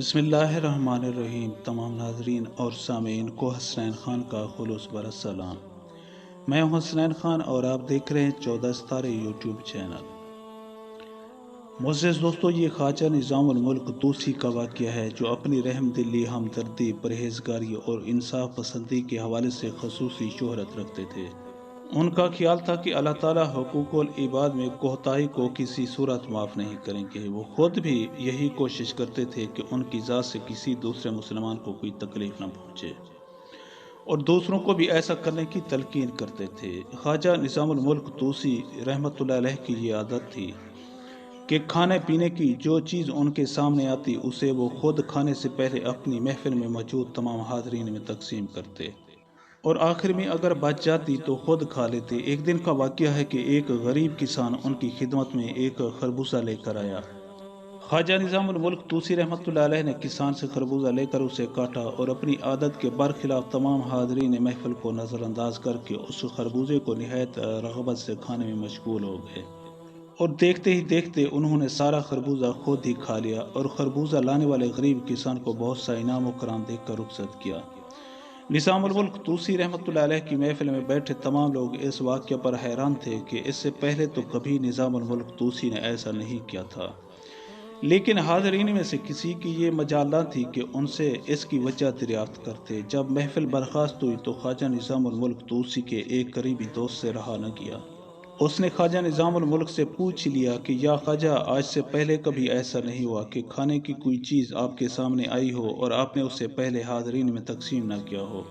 بسم اللہ الرحمن الرحیم۔ تمام ناظرین اور سامعین کو حسنین خان کا خلوص بھرا سلام۔ میں ہوں حسنین خان اور آپ دیکھ رہے ہیں 14 ستارے یوٹیوب چینل۔ معزز دوستو، یہ خواجہ نظام الملک طوسی کا واقعہ ہے جو اپنی رحم دلی، ہمدردی، پرہیزگاری اور انصاف پسندی کے حوالے سے خصوصی شہرت رکھتے تھے۔ ان کا خیال تھا کہ اللہ تعالیٰ حقوق العباد میں کوتاہی کو کسی صورت معاف نہیں کریں گے۔ وہ خود بھی یہی کوشش کرتے تھے کہ ان کی ذات سے کسی دوسرے مسلمان کو کوئی تکلیف نہ پہنچے، اور دوسروں کو بھی ایسا کرنے کی تلقین کرتے تھے۔ خواجہ نظام الملک طوسی رحمۃ اللہ علیہ کی یہ عادت تھی کہ کھانے پینے کی جو چیز ان کے سامنے آتی اسے وہ خود کھانے سے پہلے اپنی محفل میں موجود تمام حاضرین میں تقسیم کرتے، اور آخر میں اگر بچ جاتی تو خود کھا لیتے۔ ایک دن کا واقعہ ہے کہ ایک غریب کسان ان کی خدمت میں ایک خربوزہ لے کر آیا۔ خواجہ نظام الملک طوسی رحمۃ اللہ علیہ نے کسان سے خربوزہ لے کر اسے کاٹا اور اپنی عادت کے برخلاف تمام حاضرین محفل کو نظر انداز کر کے اس خربوزے کو نہایت رغبت سے کھانے میں مشغول ہو گئے، اور دیکھتے ہی دیکھتے انہوں نے سارا خربوزہ خود ہی کھا لیا اور خربوزہ لانے والے غریب کسان کو بہت سا انعام و کرام دے کر رخصت کیا۔ نظام الملک طوسی رحمۃ اللہ علیہ کی محفل میں بیٹھے تمام لوگ اس واقعہ پر حیران تھے کہ اس سے پہلے تو کبھی نظام الملک طوسی نے ایسا نہیں کیا تھا، لیکن حاضرین میں سے کسی کی یہ مجال نہ تھی کہ ان سے اس کی وجہ دریافت کرتے۔ جب محفل برخاست ہوئی تو خواجہ نظام الملک طوسی کے ایک قریبی دوست سے رہا نہ گیا۔ اس نے خواجہ نظام الملک سے پوچھ لیا کہ یا خواجہ، آج سے پہلے کبھی ایسا نہیں ہوا کہ کھانے کی کوئی چیز آپ کے سامنے آئی ہو اور آپ نے اسے پہلے حاضرین میں تقسیم نہ کیا ہو،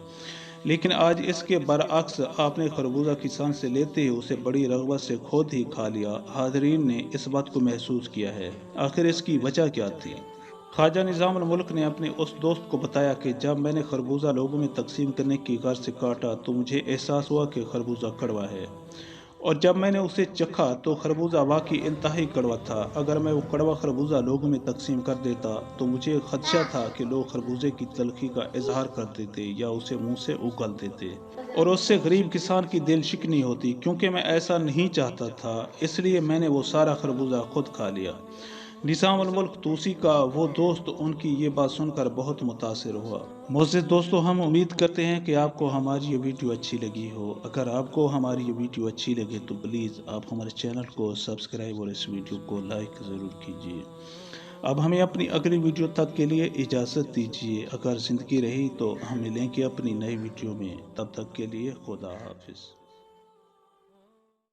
لیکن آج اس کے برعکس آپ نے خربوزہ کسان سے لیتے ہی اسے بڑی رغبت سے خود ہی کھا لیا۔ حاضرین نے اس بات کو محسوس کیا ہے، آخر اس کی وجہ کیا تھی؟ خواجہ نظام الملک نے اپنے اس دوست کو بتایا کہ جب میں نے خربوزہ لوگوں میں تقسیم کرنے کی غرض سے کاٹا تو مجھے احساس ہوا کہ خربوزہ کڑوا ہے، اور جب میں نے اسے چکھا تو خربوزہ واقعی انتہائی کڑوا تھا۔ اگر میں وہ کڑوا خربوزہ لوگوں میں تقسیم کر دیتا تو مجھے خدشہ تھا کہ لوگ خربوزے کی تلخی کا اظہار کر دیتے یا اسے منہ سے اگل دیتے، اور اس سے غریب کسان کی دل شکنی ہوتی۔ کیونکہ میں ایسا نہیں چاہتا تھا، اس لیے میں نے وہ سارا خربوزہ خود کھا لیا۔ نظام الملک طوسی کا وہ دوست ان کی یہ بات سن کر بہت متاثر ہوا۔ معزز دوستو، ہم امید کرتے ہیں کہ آپ کو ہماری یہ ویڈیو اچھی لگی ہو۔ اگر آپ کو ہماری یہ ویڈیو اچھی لگے تو پلیز آپ ہمارے چینل کو سبسکرائب اور اس ویڈیو کو لائک ضرور کیجیے۔ اب ہمیں اپنی اگلی ویڈیو تک کے لیے اجازت دیجیے۔ اگر زندگی رہی تو ہم ملیں گے اپنی نئی ویڈیو میں، تب تک کے لیے خدا حافظ۔